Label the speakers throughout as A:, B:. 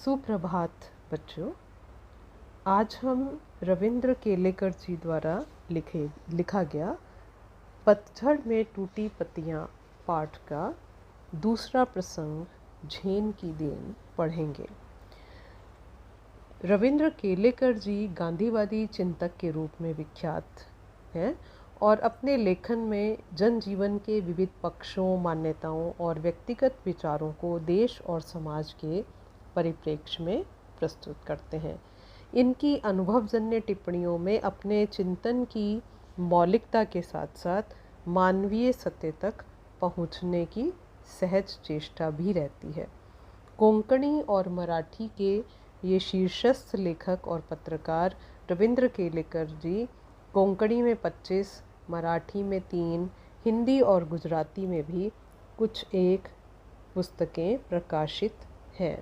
A: सुप्रभात बच्चों। आज हम रविंद्र केलेकर जी द्वारा लिखा गया पतझड़ में टूटी पत्तियां पाठ का दूसरा प्रसंग झेन की देन पढ़ेंगे। रविंद्र केलेकर जी गांधीवादी चिंतक के रूप में विख्यात हैं और अपने लेखन में जनजीवन के विविध पक्षों, मान्यताओं और व्यक्तिगत विचारों को देश और समाज के परिप्रेक्ष्य में प्रस्तुत करते हैं। इनकी अनुभवजन्य टिप्पणियों में अपने चिंतन की मौलिकता के साथ साथ मानवीय सत्य तक पहुंचने की सहज चेष्टा भी रहती है। कोंकणी और मराठी के ये शीर्षस्थ लेखक और पत्रकार रविंद्र केलेकर जी कोंकणी में 25, मराठी में 3, हिंदी और गुजराती में भी कुछ एक पुस्तकें प्रकाशित हैं।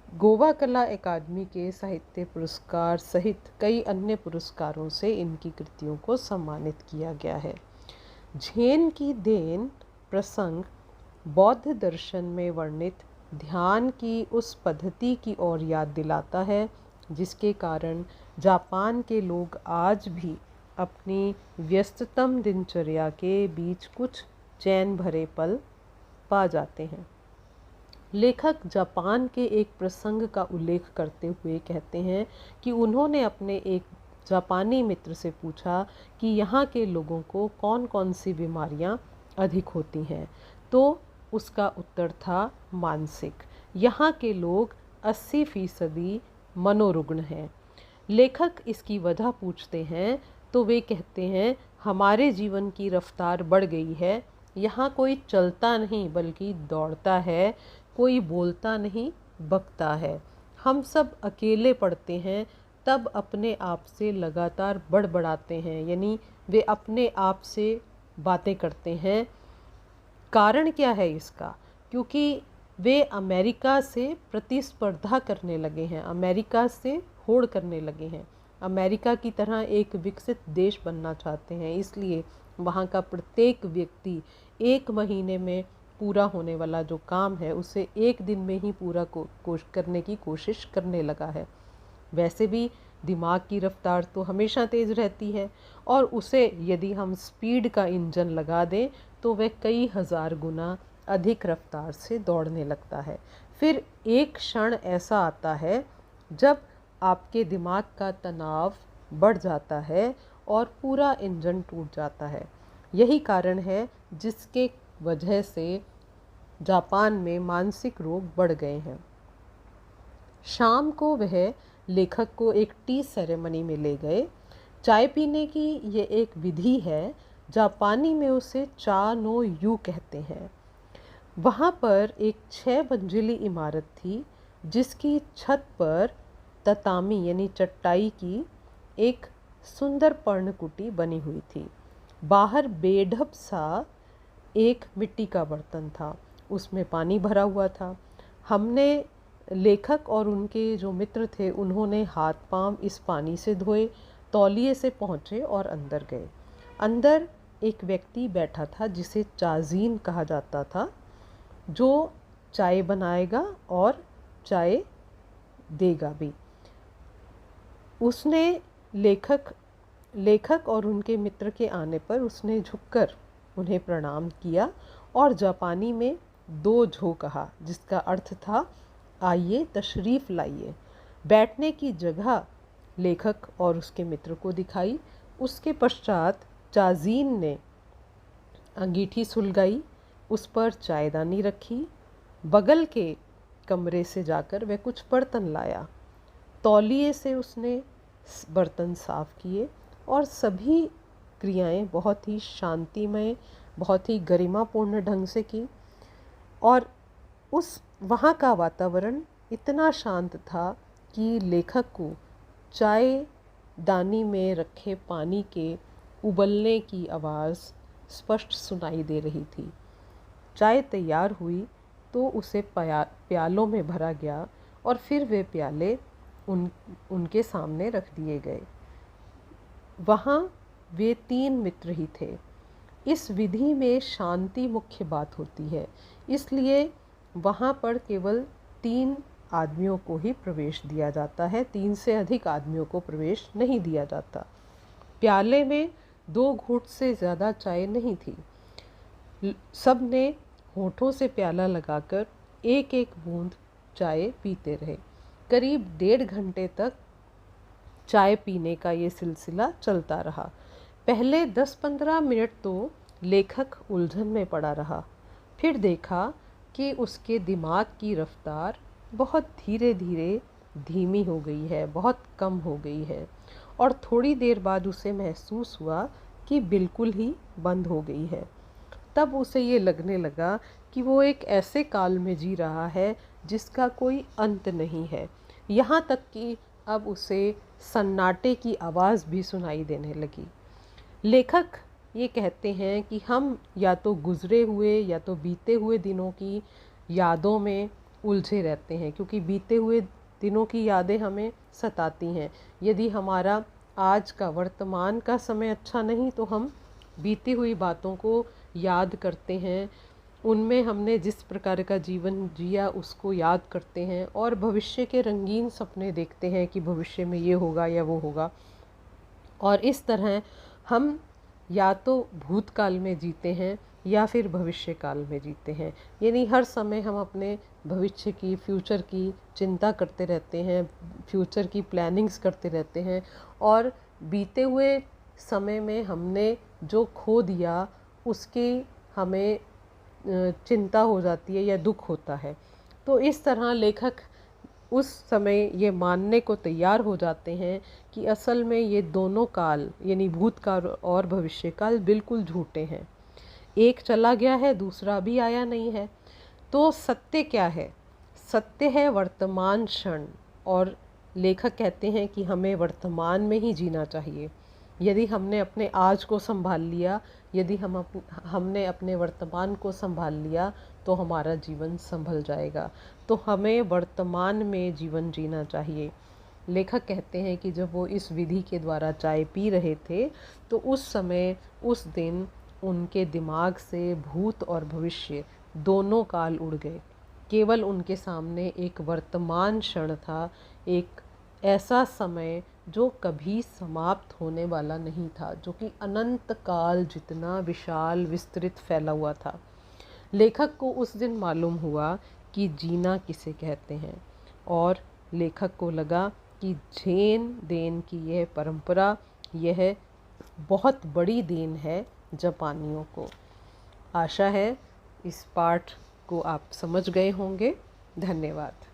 A: गोवा कला अकादमी के साहित्य पुरस्कार सहित कई अन्य पुरस्कारों से इनकी कृतियों को सम्मानित किया गया है। झेन की देन प्रसंग बौद्ध दर्शन में वर्णित ध्यान की उस पद्धति की ओर याद दिलाता है जिसके कारण जापान के लोग आज भी अपनी व्यस्ततम दिनचर्या के बीच कुछ चैन भरे पल पा जाते हैं। लेखक जापान के एक प्रसंग का उल्लेख करते हुए कहते हैं कि उन्होंने अपने एक जापानी मित्र से पूछा कि यहाँ के लोगों को कौन कौन सी बीमारियाँ अधिक होती हैं, तो उसका उत्तर था मानसिक। यहाँ के लोग 80% मनोरुग्ण हैं। लेखक इसकी वजह पूछते हैं तो वे कहते हैं, हमारे जीवन की रफ्तार बढ़ गई है। यहाँ कोई चलता नहीं बल्कि दौड़ता है, कोई बोलता नहीं बकता है। हम सब अकेले पढ़ते हैं तब अपने आप से लगातार बड़बड़ाते हैं, यानी वे अपने आप से बातें करते हैं। कारण क्या है इसका? क्योंकि वे अमेरिका से प्रतिस्पर्धा करने लगे हैं, अमेरिका से होड़ करने लगे हैं, अमेरिका की तरह एक विकसित देश बनना चाहते हैं। इसलिए वहाँ का प्रत्येक व्यक्ति 1 महीने में पूरा होने वाला जो काम है उसे 1 दिन में ही पूरा करने की कोशिश करने लगा है। वैसे भी दिमाग की रफ्तार तो हमेशा तेज़ रहती है और उसे यदि हम स्पीड का इंजन लगा दें तो वह कई हज़ार गुना अधिक रफ्तार से दौड़ने लगता है। फिर एक क्षण ऐसा आता है जब आपके दिमाग का तनाव बढ़ जाता है और पूरा इंजन टूट जाता है। यही कारण है जिसके वजह से जापान में मानसिक रोग बढ़ गए हैं। शाम को वह लेखक को एक टी सेरेमनी में ले गए। चाय पीने की ये एक विधि है, जापानी में उसे चा नो यू कहते हैं। वहाँ पर एक 6 मंजिली इमारत थी जिसकी छत पर ततामी यानी चटाई की एक सुंदर पर्णकुटी बनी हुई थी। बाहर बेढप सा एक मिट्टी का बर्तन था, उसमें पानी भरा हुआ था। हमने लेखक और उनके जो मित्र थे उन्होंने हाथ पांव इस पानी से धोए, तौलिए से पहुँचे और अंदर गए। अंदर एक व्यक्ति बैठा था जिसे चाजीन कहा जाता था, जो चाय बनाएगा और चाय देगा भी। उसने लेखक और उनके मित्र के आने पर उसने झुककर उन्हें प्रणाम किया और जापानी में 2 झो कहा, जिसका अर्थ था आइए तशरीफ़ लाइए। बैठने की जगह लेखक और उसके मित्र को दिखाई। उसके पश्चात चाजीन ने अंगीठी सुलगाई, उस पर चायदानी रखी। बगल के कमरे से जाकर वह कुछ बर्तन लाया, तौलिए से उसने बर्तन साफ़ किए और सभी क्रियाएं बहुत ही शांतिमय, बहुत ही गरिमापूर्ण ढंग से की। और उस वहाँ का वातावरण इतना शांत था कि लेखक को चाय दानी में रखे पानी के उबलने की आवाज़ स्पष्ट सुनाई दे रही थी। चाय तैयार हुई तो उसे प्यालों में भरा गया और फिर वे प्याले उनके सामने रख दिए गए। वहाँ वे 3 मित्र ही थे। इस विधि में शांति मुख्य बात होती है, इसलिए वहाँ पर केवल 3 आदमियों को ही प्रवेश दिया जाता है, 3 से अधिक आदमियों को प्रवेश नहीं दिया जाता। प्याले में 2 घूंट से ज़्यादा चाय नहीं थी। सब ने होठों से प्याला लगाकर एक एक बूंद चाय पीते रहे। करीब 1.5 घंटे तक चाय पीने का ये सिलसिला चलता रहा। पहले 10-15 मिनट तो लेखक उलझन में पड़ा रहा। फिर देखा कि उसके दिमाग की रफ्तार बहुत धीरे धीरे धीमी हो गई है, बहुत कम हो गई है, और थोड़ी देर बाद उसे महसूस हुआ कि बिल्कुल ही बंद हो गई है। तब उसे ये लगने लगा कि वो एक ऐसे काल में जी रहा है जिसका कोई अंत नहीं है। यहाँ तक कि अब उसे सन्नाटे की आवाज़ भी सुनाई देने लगी। लेखक ये कहते हैं कि हम या तो गुज़रे हुए या तो बीते हुए दिनों की यादों में उलझे रहते हैं, क्योंकि बीते हुए दिनों की यादें हमें सताती हैं। यदि हमारा आज का वर्तमान का समय अच्छा नहीं तो हम बीती हुई बातों को याद करते हैं, उनमें हमने जिस प्रकार का जीवन जिया उसको याद करते हैं और भविष्य के रंगीन सपने देखते हैं कि भविष्य में ये होगा या वो होगा। और इस तरह हम या तो भूतकाल में जीते हैं या फिर भविष्य काल में जीते हैं। यानी हर समय हम अपने भविष्य की, फ्यूचर की चिंता करते रहते हैं, फ्यूचर की प्लानिंग्स करते रहते हैं, और बीते हुए समय में हमने जो खो दिया उसकी हमें चिंता हो जाती है या दुख होता है। तो इस तरह लेखक उस समय ये मानने को तैयार हो जाते हैं कि असल में ये दोनों काल यानी भूतकाल और भविष्यकाल बिल्कुल झूठे हैं। एक चला गया है, दूसरा भी आया नहीं है। तो सत्य क्या है? सत्य है वर्तमान क्षण, और लेखक कहते हैं कि हमें वर्तमान में ही जीना चाहिए। यदि हमने अपने आज को संभाल लिया, यदि हमने अपने वर्तमान को संभाल लिया तो हमारा जीवन संभल जाएगा। तो हमें वर्तमान में जीवन जीना चाहिए। लेखक कहते हैं कि जब वो इस विधि के द्वारा चाय पी रहे थे तो उस समय, उस दिन उनके दिमाग से भूत और भविष्य दोनों काल उड़ गए। केवल उनके सामने एक वर्तमान क्षण था, एक ऐसा समय जो कभी समाप्त होने वाला नहीं था, जो कि अनंत काल जितना विशाल विस्तृत फैला हुआ था। लेखक को उस दिन मालूम हुआ कि जीना किसे कहते हैं, और लेखक को लगा कि लेन देन की यह परंपरा, यह बहुत बड़ी देन है जापानियों को। आशा है इस पाठ को आप समझ गए होंगे। धन्यवाद।